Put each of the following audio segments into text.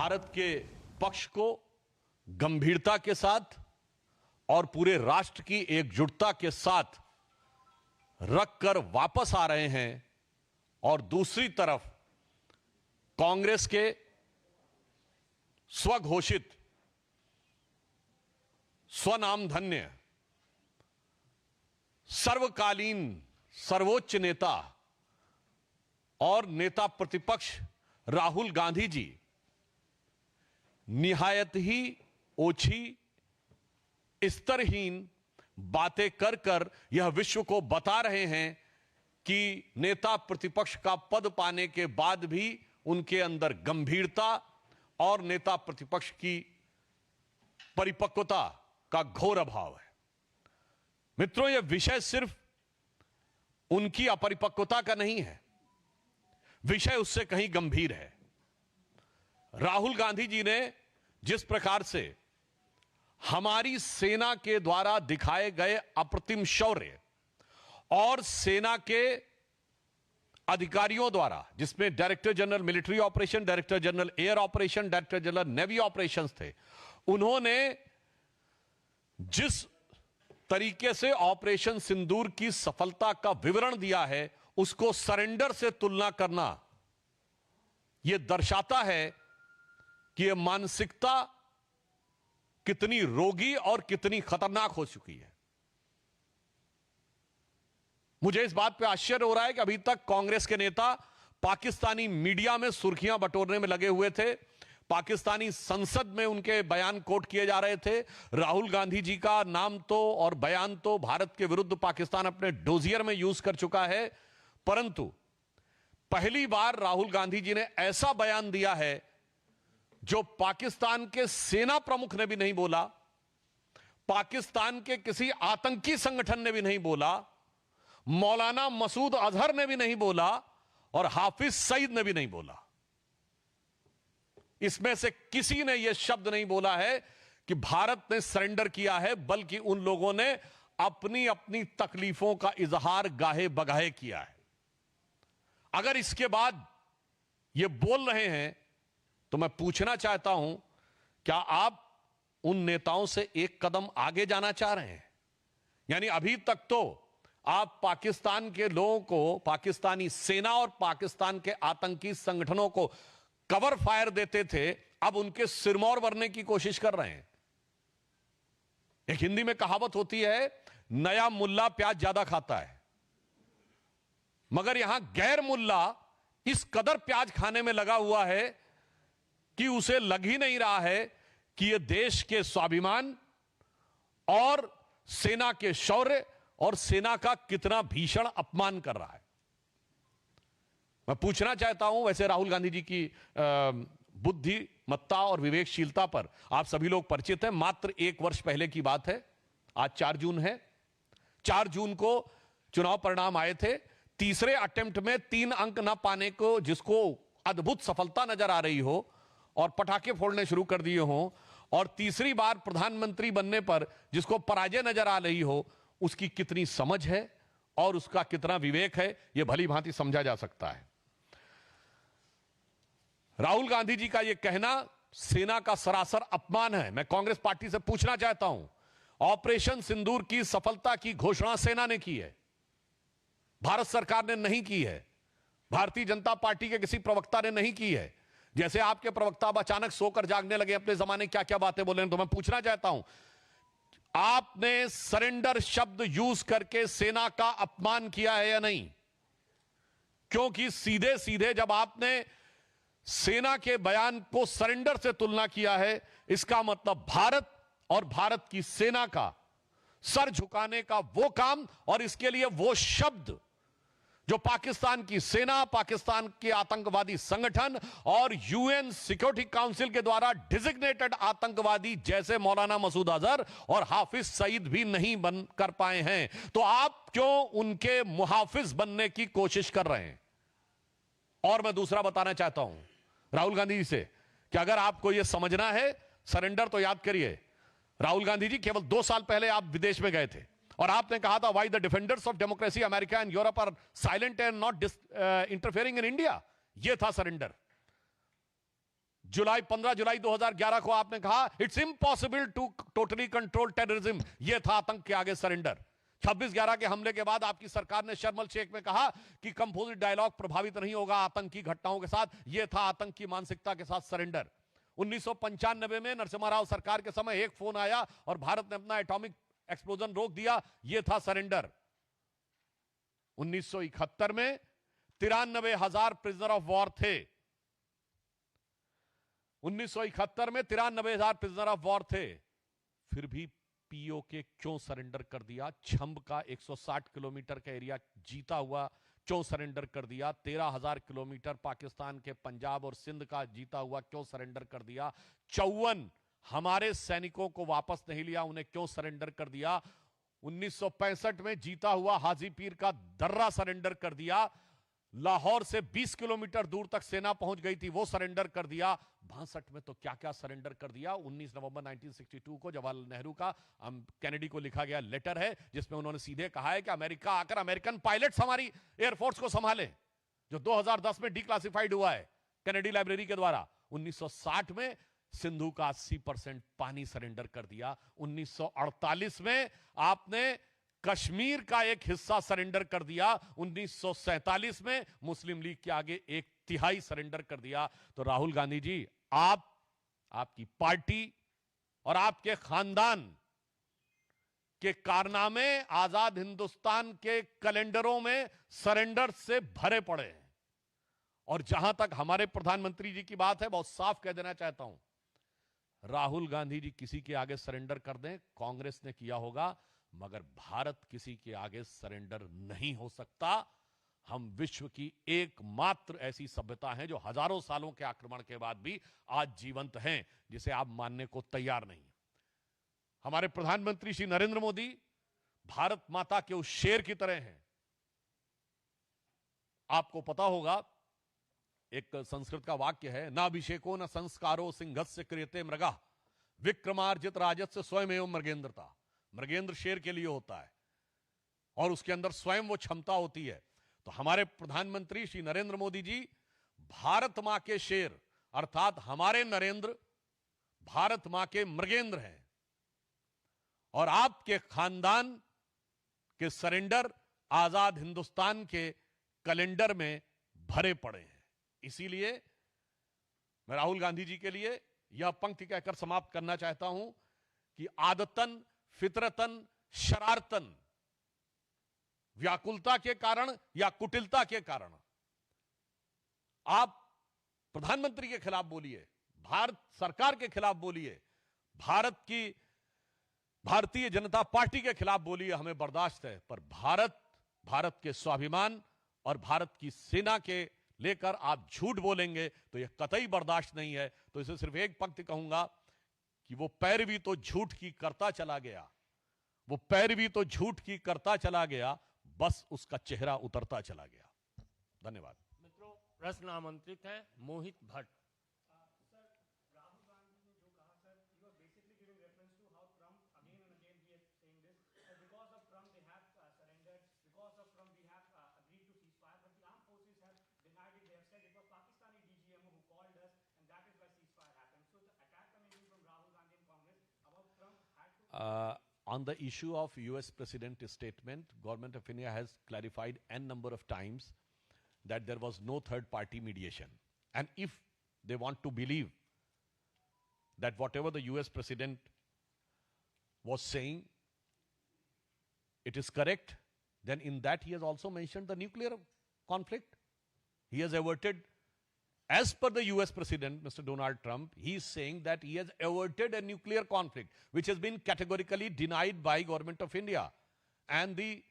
भारत के पक्ष को गंभीरता के साथ और पूरे राष्ट्र की एकजुटता के साथ रखकर वापस आ रहे हैं और दूसरी तरफ कांग्रेस के स्वघोषित स्वनामधन्य सर्वकालीन सर्वोच्च नेता और नेता प्रतिपक्ष राहुल गांधी जी निहायत ही ओछी स्तरहीन बातें कर कर यह विश्व को बता रहे हैं कि नेता प्रतिपक्ष का पद पाने के बाद भी उनके अंदर गंभीरता और नेता प्रतिपक्ष की परिपक्वता का घोर अभाव है। मित्रों, यह विषय सिर्फ उनकी अपरिपक्वता का नहीं है, विषय उससे कहीं गंभीर है। राहुल गांधी जी ने जिस प्रकार से हमारी सेना के द्वारा दिखाए गए अप्रतिम शौर्य और सेना के अधिकारियों द्वारा, जिसमें director general military operation, director general air operation, director general navy operations थे, उन्होंने जिस तरीके से ऑपरेशन सिंदूर की सफलता का विवरण दिया है, उसको सरेंडर से तुलना करना यह दर्शाता है कि यह मानसिकता कितनी रोगी और कितनी खतरनाक हो चुकी है। मुझे इस बात पे आश्चर्य हो रहा है कि अभी तक कांग्रेस के नेता पाकिस्तानी मीडिया में सुर्खियां बटोरने में लगे हुए थे, पाकिस्तानी संसद में उनके बयान कोट किए जा रहे थे। राहुल गांधी जी का नाम तो और बयान तो भारत के विरुद्ध पाकिस्तान अपने डोजियर में यूज कर चुका है, परंतु पहली बार राहुल गांधी जी ने ऐसा बयान दिया है जो पाकिस्तान के सेना प्रमुख ने भी नहीं बोला, पाकिस्तान के किसी आतंकी संगठन ने भी नहीं बोला, मौलाना मसूद अजहर ने भी नहीं बोला और हाफिज सईद ने भी नहीं बोला। इसमें से किसी ने यह शब्द नहीं बोला है कि भारत ने सरेंडर किया है, बल्कि उन लोगों ने अपनी अपनी तकलीफों का इजहार गाहे बगाहे किया है। अगर इसके बाद यह बोल रहे हैं तो मैं पूछना चाहता हूं, क्या आप उन नेताओं से एक कदम आगे जाना चाह रहे हैं? यानी अभी तक तो आप पाकिस्तान के लोगों को, पाकिस्तानी सेना और पाकिस्तान के आतंकी संगठनों को कवर फायर देते थे, अब उनके सिरमौर भरने की कोशिश कर रहे हैं। एक हिंदी में कहावत होती है, नया मुल्ला प्याज ज्यादा खाता है, मगर यहां गैर मुल्ला इस कदर प्याज खाने में लगा हुआ है कि उसे लग ही नहीं रहा है कि यह देश के स्वाभिमान और सेना के शौर्य और सेना का कितना भीषण अपमान कर रहा है। मैं पूछना चाहता हूं, वैसे राहुल गांधी जी की बुद्धिमत्ता और विवेकशीलता पर आप सभी लोग परिचित हैं। मात्र 1 वर्ष पहले की बात है, आज 4 जून है। 4 जून को चुनाव परिणाम आए थे। तीसरे अटेम्प्ट में 3 अंक ना पाने को, जिसको अद्भुत सफलता नजर आ रही हो और पटाखे फोड़ने शुरू कर दिए हो, और तीसरी बार प्रधानमंत्री बनने पर जिसको पराजय नजर आ रही हो, उसकी कितनी समझ है और उसका कितना विवेक है, यह भली भांति समझा जा सकता है। राहुल गांधी जी का यह कहना सेना का सरासर अपमान है। मैं कांग्रेस पार्टी से पूछना चाहता हूं, ऑपरेशन सिंदूर की सफलता की घोषणा सेना ने की है, भारत सरकार ने नहीं की है, भारतीय जनता पार्टी के किसी प्रवक्ता ने नहीं की है। जैसे आपके प्रवक्ता अब अचानक सोकर जागने लगे, अपने जमाने क्या क्या बातें बोले, तो मैं पूछना चाहता हूं, आपने सरेंडर शब्द यूज करके सेना का अपमान किया है या नहीं? क्योंकि सीधे सीधे जब आपने सेना के बयान को सरेंडर से तुलना किया है, इसका मतलब भारत और भारत की सेना का सर झुकाने का वो काम और इसके लिए वो शब्द जो पाकिस्तान की सेना, पाकिस्तान के आतंकवादी संगठन और यूएन सिक्योरिटी काउंसिल के द्वारा डिजिग्नेटेड आतंकवादी जैसे मौलाना मसूद अजहर और हाफिज सईद भी नहीं बन कर पाए हैं, तो आप क्यों उनके मुहाफिज बनने की कोशिश कर रहे हैं? और मैं दूसरा बताना चाहता हूं राहुल गांधी जी से कि अगर आपको यह समझना है सरेंडर, तो याद करिए, राहुल गांधी जी केवल 2 साल पहले आप विदेश में गए थे और आपने कहा था, why the defenders of democracy America and Europe are silent and not interfering in India. यह था सरेंडर। जुलाई 15 जुलाई 2011 को आपने कहा it's impossible to totally control terrorism, यह था आतंक के आगे सरेंडर। 26/11 के हमले के बाद आपकी सरकार ने शर्म शेख में कहा कि कंपोजिट डायलॉग प्रभावित नहीं होगा आतंकी घटनाओं के साथ, यह था आतंक की मानसिकता के साथ सरेंडर। 1995 में नरसिम्हा राव सरकार के समय एक फोन आया और भारत ने अपना एटॉमिक एक्सप्लोजन रोक दिया, यह था सरेंडर। 1971 में 93,000 प्रिजनर ऑफ वॉर थे। 1971 में 93,000 प्रिजनर ऑफ वॉर थे, फिर भी पीओके क्यों सरेंडर कर दिया? छंब का 160 किलोमीटर का एरिया जीता हुआ क्यों सरेंडर कर दिया? 13,000 किलोमीटर पाकिस्तान के पंजाब और सिंध का जीता हुआ क्यों सरेंडर कर दिया? 54 हमारे सैनिकों को वापस नहीं लिया, उन्हें क्यों सरेंडर कर दिया? 1965 में जीता हुआ हाजीपीर का दर्रा सरेंडर कर दिया। लाहौर से 20 किलोमीटर दूर तक सेना पहुंच गई थी, वो सरेंडर कर दिया। 62 में तो क्या क्या सरेंडर कर दिया। 19 नवंबर 1962 को जवाहरलाल नेहरू का कैनेडी को लिखा गया लेटर है, जिसमें उन्होंने सीधे कहा है कि अमेरिका आकर अमेरिकन पायलट्स हमारी एयरफोर्स को संभाले, जो 2010 में डिक्लासिफाइड हुआ है कैनेडी लाइब्रेरी के द्वारा। 1960 में सिंधु का 80% पानी सरेंडर कर दिया। 1948 में आपने कश्मीर का एक हिस्सा सरेंडर कर दिया। 1947 में मुस्लिम लीग के आगे 1/3 सरेंडर कर दिया। तो राहुल गांधी जी, आपकी पार्टी और आपके खानदान के कारनामे आजाद हिंदुस्तान के कैलेंडरों में सरेंडर से भरे पड़े हैं। और जहां तक हमारे प्रधानमंत्री जी की बात है, बहुत साफ कह देना चाहता हूं, राहुल गांधी जी किसी के आगे सरेंडर कर दें, कांग्रेस ने किया होगा, मगर भारत किसी के आगे सरेंडर नहीं हो सकता। हम विश्व की एकमात्र ऐसी सभ्यता है जो हजारों सालों के आक्रमण के बाद भी आज जीवंत हैं, जिसे आप मानने को तैयार नहीं। हमारे प्रधानमंत्री श्री नरेंद्र मोदी भारत माता के उस शेर की तरह हैं। आपको पता होगा, एक संस्कृत का वाक्य है, न अभिषेको न संस्कारो सिंहस्य क्रियते मृगा विक्रमार्जित राजस्य स्वयं मृगेंद्रता। मृगेंद्र शेर के लिए होता है और उसके अंदर स्वयं वो क्षमता होती है। तो हमारे प्रधानमंत्री श्री नरेंद्र मोदी जी भारत मां के शेर, अर्थात हमारे नरेंद्र भारत मां के मृगेंद्र हैं। और आपके खानदान के सरेंडर आजाद हिंदुस्तान के कैलेंडर में भरे पड़े हैं। इसीलिए मैं राहुल गांधी जी के लिए यह पंक्ति कहकर समाप्त करना चाहता हूं कि आदतन, फितरतन, शरारतन, व्याकुलता के कारण या कुटिलता के कारण आप प्रधानमंत्री के खिलाफ बोलिए, भारत सरकार के खिलाफ बोलिए, भारतीय जनता पार्टी के खिलाफ बोलिए, हमें बर्दाश्त है। पर भारत के स्वाभिमान और भारत की सेना के लेकर आप झूठ बोलेंगे तो यह कतई बर्दाश्त नहीं है। तो इसे सिर्फ एक पंक्ति कहूंगा कि वो पैरवी तो झूठ की करता चला गया, वो पैरवी तो झूठ की करता चला गया, बस उसका चेहरा उतरता चला गया। धन्यवाद। मित्रों, प्रश्न आमंत्रित है मोहित Bhatt. On the issue of US President statement, Government of India has clarified n number of times that there was no third party mediation. And if they want to believe that whatever the US President was saying, it is correct, then in that he has also mentioned the nuclear conflict. He has averted, as per the US President, Mr. Donald Trump, he is saying that he has averted a nuclear conflict, which has been categorically denied by Government of India and the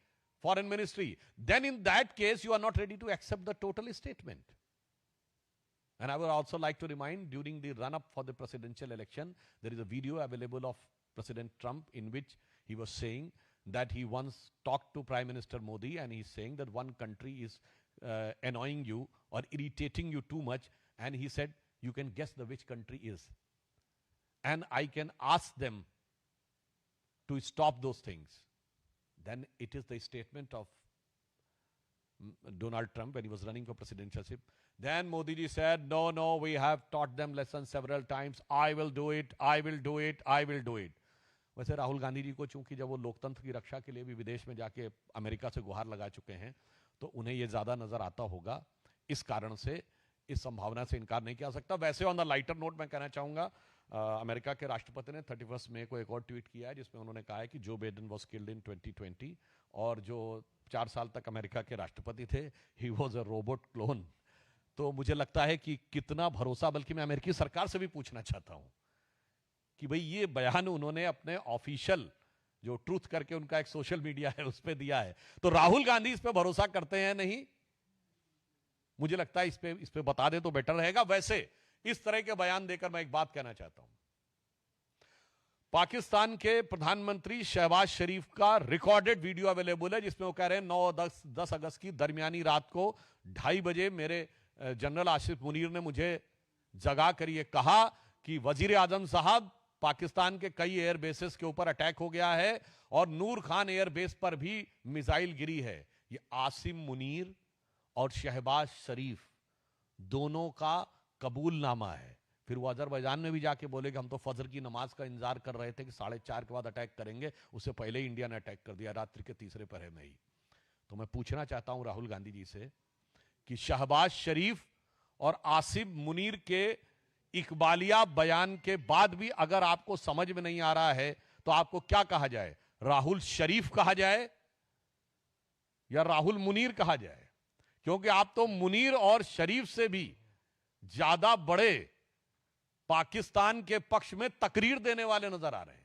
Foreign Ministry. Then in that case, you are not ready to accept the total statement. And I would also like to remind, during the run-up for the presidential election, there is a video available of President Trump in which he was saying that he once talked to Prime Minister Modi and he's saying that one country is annoying you or irritating you too much, and he said, you can guess the which country is. And I can ask them to stop those things. Then it is the statement of Donald Trump when he was running for presidency. Then Modi ji said, no, we have taught them lessons several times. I will do it. वैसे राहुल गांधी जी को चूंकि जब वो लोकतंत्र की रक्षा के लिए भी विदेश में जाके अमेरिका से गुहार लगा चुके हैं, तो उन्हें ये ज्यादा नजर आता होगा, इस कारण से इस संभावना से इनकार नहीं किया जा सकता। वैसे ऑन द लाइटर नोट मैं कहना चाहूंगा, अमेरिका के राष्ट्रपति ने 31 मई को एक और ट्वीट किया है जिसमें उन्होंने कहा है कि Joe Biden was killed in 2020 और जो 4 साल तक अमेरिका के राष्ट्रपति थे, he was a robot clone. तो मुझे लगता है कि कितना भरोसा, बल्कि मैं अमेरिकी सरकार से भी पूछना चाहता हूं कि भाई ये बयान उन्होंने अपने ऑफिशियल जो ट्रूथ करके उनका एक सोशल मीडिया है उस पर दिया है, तो राहुल गांधी इस पे भरोसा करते हैं नहीं? मुझे लगता है इस पे बता दे तो बेटर रहेगा। वैसे इस तरह के बयान देकर मैं एक बात कहना चाहता हूं, पाकिस्तान के प्रधानमंत्री शहबाज शरीफ का रिकॉर्डेड वीडियो अवेलेबल है जिसमें वो कह रहे हैं 9-10 अगस्त की दरमियानी रात को 2:30 बजे मेरे जनरल आसिफ मुनीर ने मुझे जगा कर ये कहा कि वजीर आजम साहब, पाकिस्तान के कई एयर बेसेस के ऊपर अटैक हो गया है और नूर खान एयर बेस पर भी मिसाइल गिरी है। ये आसिम मुनीर और शहबाज शरीफ दोनों का कबूलनामा है। फिर वो अजरबैजान में भी जाके बोले कि हम तो फजर की नमाज का इंतजार कर रहे थे कि 4:30 के बाद अटैक करेंगे, उससे पहले ही इंडिया ने अटैक कर दिया रात्रि के तीसरे पहर में ही। तो मैं पूछना चाहता हूं राहुल गांधी जी से कि शहबाज शरीफ और आसिम मुनीर के इकबालिया बयान के बाद भी अगर आपको समझ में नहीं आ रहा है तो आपको क्या कहा जाए? राहुल शरीफ कहा जाए या राहुल मुनीर कहा जाए? क्योंकि आप तो मुनीर और शरीफ से भी ज्यादा बड़े पाकिस्तान के पक्ष में तकरीर देने वाले नजर आ रहे हैं।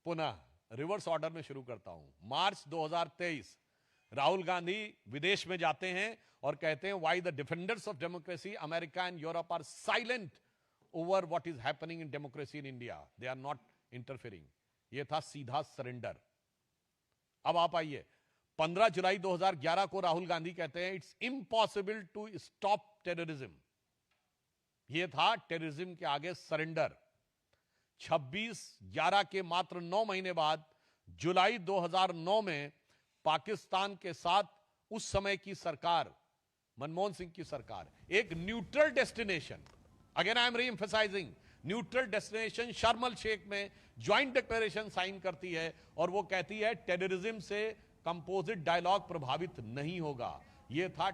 पुनः रिवर्स ऑर्डर में शुरू करता हूं। मार्च 2023 राहुल गांधी विदेश में जाते हैं और कहते हैं why the defenders of democracy America and Europe are silent over what is happening in democracy in India, they are not interfering. यह था सीधा सरेंडर। अब आप आइए, 15 जुलाई 2011 को राहुल गांधी कहते हैं it's impossible to stop terrorism. यह था टेररिज्म के आगे सरेंडर। 26/11 के मात्र 9 महीने बाद जुलाई 2009 में पाकिस्तान के साथ उस समय की सरकार, मनमोहन सिंह की सरकार, एक neutral destination, again I am री एम्फसाइजिंग, न्यूट्रल डेस्टिनेशन शर्म अल शेख में ज्वाइंट डिक्लेरेशन साइन करती है और वो कहती है टेररिज्म से कंपोजिट डायलॉग प्रभावित नहीं होगा। यह था